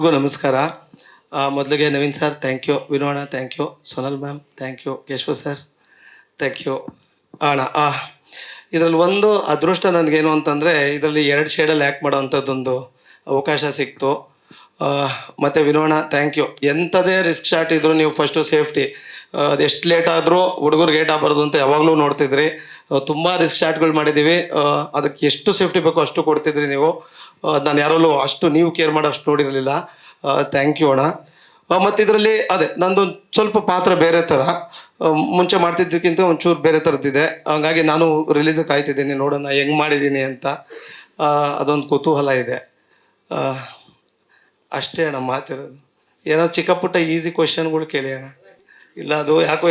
ಎಲ್ರಿಗೂ ನಮಸ್ಕಾರ. ಮೊದಲಿಗೆ ನವೀನ್ ಸರ್ ಥ್ಯಾಂಕ್ ಯು, ವಿನೋಣ thank you, Sonal ma'am thank you, Keshava sir thank you. ಅಣ್ಣ ಇದರಲ್ಲಿ ಒಂದು ಅದೃಷ್ಟ ನನಗೇನು ಅಂತಂದರೆ ಇದರಲ್ಲಿ 2 ಶೇಡಲ್ಲಿ ಆ್ಯಕ್ಟ್ ಮಾಡೋವಂಥದ್ದೊಂದು ಅವಕಾಶ ಸಿಕ್ತು. ಮತ್ತು ವಿನೋಣ ಥ್ಯಾಂಕ್ ಯು. ಎಂಥದೇ ರಿಸ್ಕ್ ಶಾಟ್ ಇದ್ದರೂ ನೀವು ಫಸ್ಟು ಸೇಫ್ಟಿ, ಅದೆಷ್ಟು ಲೇಟ್ ಆದರೂ ಹುಡುಗರಿಗೆ ಏಟ್ ಆಗಬಾರ್ದು ಅಂತ ಯಾವಾಗಲೂ ನೋಡ್ತಿದ್ರಿ. ತುಂಬ ರಿಸ್ಕ್ ಶಾಟ್ಗಳು ಮಾಡಿದ್ದೀವಿ, ಅದಕ್ಕೆ ಎಷ್ಟು ಸೇಫ್ಟಿ ಬೇಕೋ ಅಷ್ಟು ಕೊಡ್ತಿದ್ರಿ ನೀವು. ನಾನು ಯಾರಲ್ಲೂ ಅಷ್ಟು ನೀವು ಕೇರ್ ಮಾಡೋ ಅಷ್ಟು ನೋಡಿರಲಿಲ್ಲ. ಥ್ಯಾಂಕ್ ಯು ಅಣ್ಣ. ಮತ್ತು ಇದರಲ್ಲಿ ಅದೇ ನಂದೊಂದು ಸ್ವಲ್ಪ ಪಾತ್ರ ಬೇರೆ ಥರ, ಮುಂಚೆ ಮಾಡ್ತಿದ್ದಕ್ಕಿಂತ ಒಂಚೂರು ಬೇರೆ ಥರದ್ದಿದೆ. ಹಾಗಾಗಿ ನಾನು ರಿಲೀಸಿಗೆ ಕಾಯ್ತಿದ್ದೀನಿ, ನೋಡೋಣ ಹೆಂಗೆ ಮಾಡಿದ್ದೀನಿ ಅಂತ. ಅದೊಂದು ಕುತೂಹಲ ಇದೆ. ಅಷ್ಟೇ ಅಣ್ಣ ಮಾತಿರೋದು. ಏನೋ ಚಿಕ್ಕ ಪುಟ್ಟ ಈಸಿ ಕ್ವಶನ್ಗಳು ಕೇಳಿ ಅಣ್ಣ. ಇಲ್ಲ ಅದು ಯಾಕೋ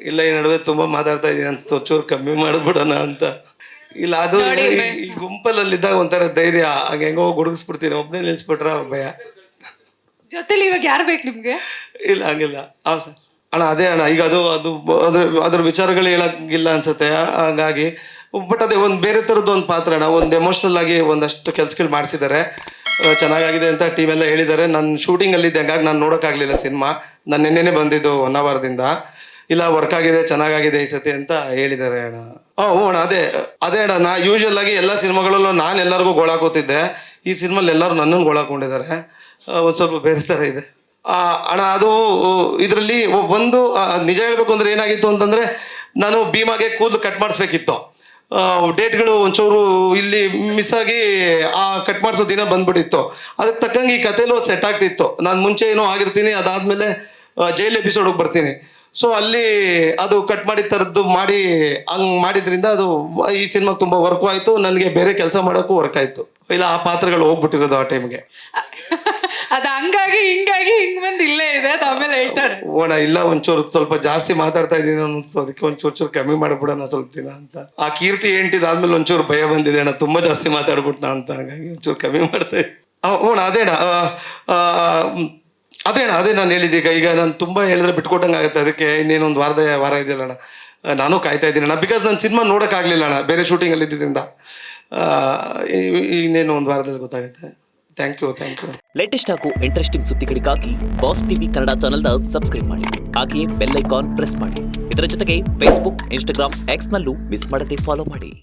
ಇಲ್ಲ, ಈ ನಡುವೆ ತುಂಬ ಮಾತಾಡ್ತಾ ಇದ್ದೀನಿ ಅನ್ಸ್ತು, ಚೂರು ಕಮ್ಮಿ ಮಾಡಿಬಿಡೋಣ ಅಂತ. ಇಲ್ಲ ಅದು ಈ ಗುಂಪಲ್ಲಿದ್ದಾಗ ಒಂಥರ ಧೈರ್ಯ, ಹಂಗೆ ಹೆಂಗೋ ಗುಡುಗಿಸ್ಬಿಡ್ತೀನಿ, ಒಬ್ಬನೇ ನಿಲ್ಸ್ಬಿಟ್ರ ಭಯ. ಜೊತೆಲಿ ಇವಾಗ ಯಾರು ಬೇಕು ನಿಮ್ಗೆ? ಇಲ್ಲ ಹಂಗಿಲ್ಲ. ಸರ್ ಅಣ್ಣ ಅದೇ ಅಣ್ಣ, ಈಗ ಅದ್ರ ವಿಚಾರಗಳು ಹೇಳಂಗಿಲ್ಲ ಅನ್ಸುತ್ತೆ. ಹಾಗಾಗಿ ಬಟ್ ಅದೇ ಒಂದು ಬೇರೆ ಥರದ್ದು ಒಂದು ಪಾತ್ರ ಅಣ್ಣ. ಒಂದು ಎಮೋಷ್ನಲ್ ಆಗಿ ಒಂದಷ್ಟು ಕೆಲ್ಸಗಳು ಮಾಡಿಸಿದ್ದಾರೆ, ಚೆನ್ನಾಗಾಗಿದೆ ಅಂತ ಟೀಮ್ ಎಲ್ಲ ಹೇಳಿದ್ದಾರೆ. ನಾನು ಶೂಟಿಂಗಲ್ಲಿದ್ದೆ, ಹಂಗಾಗಿ ನಾನು ನೋಡೋಕ್ಕಾಗಲಿಲ್ಲ ಸಿನಿಮಾ. ನಾನು ನೆನ್ನೆನೇ ಬಂದಿದ್ದು 1 ಅವರ್ದಿಂದ. ಇಲ್ಲ ವರ್ಕ್ ಆಗಿದೆ, ಚೆನ್ನಾಗಾಗಿದೆ ಈ ಸತಿ ಅಂತ ಹೇಳಿದ್ದಾರೆ ಅಣ್ಣ. ಹ್ಞೂ ಅಣ್ಣ, ಅದೇ ಅಣ್ಣ. ಯೂಶ್ವಲ್ ಆಗಿ ಎಲ್ಲ ಸಿನಿಮಾಗಳಲ್ಲೂ ನಾನು ಎಲ್ಲರಿಗೂ ಗೋಳಾಕೋತಿದ್ದೆ. ಈ ಸಿನಿಮಾಲ್ಲಿ ಎಲ್ಲರೂ ನನ್ನನ್ನು ಗೋಳಾಕೊಂಡಿದ್ದಾರೆ. ಒಂದು ಸ್ವಲ್ಪ ಬೇರೆ ಥರ ಇದೆ ಅಣ್ಣ. ಅದು ಇದರಲ್ಲಿ ಒಂದು ನಿಜ ಹೇಳಬೇಕು ಅಂದರೆ ಏನಾಗಿತ್ತು ಅಂತಂದರೆ, ನಾನು ಭೀಮಾಗೆ ಕೂದಲು ಕಟ್ ಮಾಡಿಸ್ಬೇಕಿತ್ತು. ಡೇಟ್ಗಳು ಒಂಚೂರು ಇಲ್ಲಿ ಮಿಸ್ ಆಗಿ ಆ ಕಟ್ ಮಾಡಿಸೋ ದಿನ ಬಂದ್ಬಿಟ್ಟಿತ್ತು. ಅದಕ್ಕೆ ತಕ್ಕಂಗೆ ಈ ಕಥೆಲೂ ಸೆಟ್ ಆಗ್ತಿತ್ತು. ನಾನು ಮುಂಚೆ ಏನೋ ಆಗಿರ್ತೀನಿ, ಅದಾದಮೇಲೆ ಜೈಲ್ ಎಪಿಸೋಡಿಗೆ ಬರ್ತೀನಿ. ಸೊ ಅಲ್ಲಿ ಅದು ಕಟ್ ಮಾಡಿದ ಥರದ್ದು ಮಾಡಿ ಹಂಗೆ ಮಾಡಿದ್ರಿಂದ ಅದು ಈ ಸಿನಿಮಾಗೆ ತುಂಬ ವರ್ಕು ಆಯಿತು. ನನಗೆ ಬೇರೆ ಕೆಲಸ ಮಾಡೋಕ್ಕೂ ವರ್ಕ್ ಆಯಿತು. ಇಲ್ಲ ಆ ಪಾತ್ರಗಳು ಹೋಗ್ಬಿಟ್ಟಿರೋದು ಆ ಟೈಮ್ಗೆ. ಅದು ಹಂಗಾಗಿ ಹಿಂಗ್ ಬಂದು ಇಲ್ಲೇ ಇದೆ, ಅದು ಆಮೇಲೆ ಹೇಳ್ತಾರೆ. ಓಣ ಇಲ್ಲ, ಒಂಚೂರು ಸ್ವಲ್ಪ ಜಾಸ್ತಿ ಮಾತಾಡ್ತಾ ಇದ್ದೀನಿ ಅನ್ನಿಸ್ತು, ಅದಕ್ಕೆ ಒಂಚೂರು ಕಮ್ಮಿ ಮಾಡಿಬಿಡೋಣ ಸ್ವಲ್ಪ ದಿನ ಅಂತ. ಆ ಕೀರ್ತಿ ಎಂಟಿದಾದ್ಮೇಲೆ ಒಂಚೂರು ಭಯ ಬಂದಿದೆ ಅಣ್ಣ, ತುಂಬ ಜಾಸ್ತಿ ಮಾತಾಡ್ಬಿಟ್ನಾ ಅಂತ. ಹಾಗಾಗಿ ಒಂಚೂರು ಕಮ್ಮಿ ಮಾಡ್ತಾ ಇದ್ದೀನಿ. ಓಣ ಅದೇ ನಾನು ಹೇಳಿದ್ದೆ. ಈಗ ನಾನು ತುಂಬ ಹೇಳಿದ್ರೆ ಬಿಟ್ಕೊಟ್ಟಂಗೆ ಆಗುತ್ತೆ, ಅದಕ್ಕೆ ಇನ್ನೇನೊಂದು ವಾರ ಇದೆಯಲ್ಲ ಅಣ್ಣ, ನಾನು ಕಾಯ್ತಾ ಇದ್ದೀನಿ ಅಣ್ಣ. ಬಿಕಾಸ್ ನಾನು ಸಿನಿಮಾ ನೋಡೋಕ್ಕಾಗಲಿಲ್ಲ ಅಣ್ಣ, ಬೇರೆ ಶೂಟಿಂಗಲ್ಲಿ ಇದ್ದಿದ್ದರಿಂದ. ಇನ್ನೇನು ಒಂದು ವಾರದಲ್ಲಿ ಗೊತ್ತಾಗುತ್ತೆ. Thank you. ಲೇಟೆಸ್ಟ್ ಹಾಗೂ ಇಂಟ್ರೆಸ್ಟಿಂಗ್ ಸುದ್ದಿಗಳಿಗಾಗಿ ಬಾಸ್ ಟಿವಿ ಕನ್ನಡ ಚಾನೆಲ್ನ ಸಬ್ಸ್ಕ್ರೈಬ್ ಮಾಡಿ, ಹಾಗೆಯೇ ಬೆಲ್ ಐಕಾನ್ ಪ್ರೆಸ್ ಮಾಡಿ. ಇದರ ಜೊತೆಗೆ ಫೇಸ್ಬುಕ್, ಇನ್ಸ್ಟಾಗ್ರಾಮ್, ಎಕ್ಸ್ನಲ್ಲೂ ಮಿಸ್ ಮಾಡದೆ ಫಾಲೋ ಮಾಡಿ.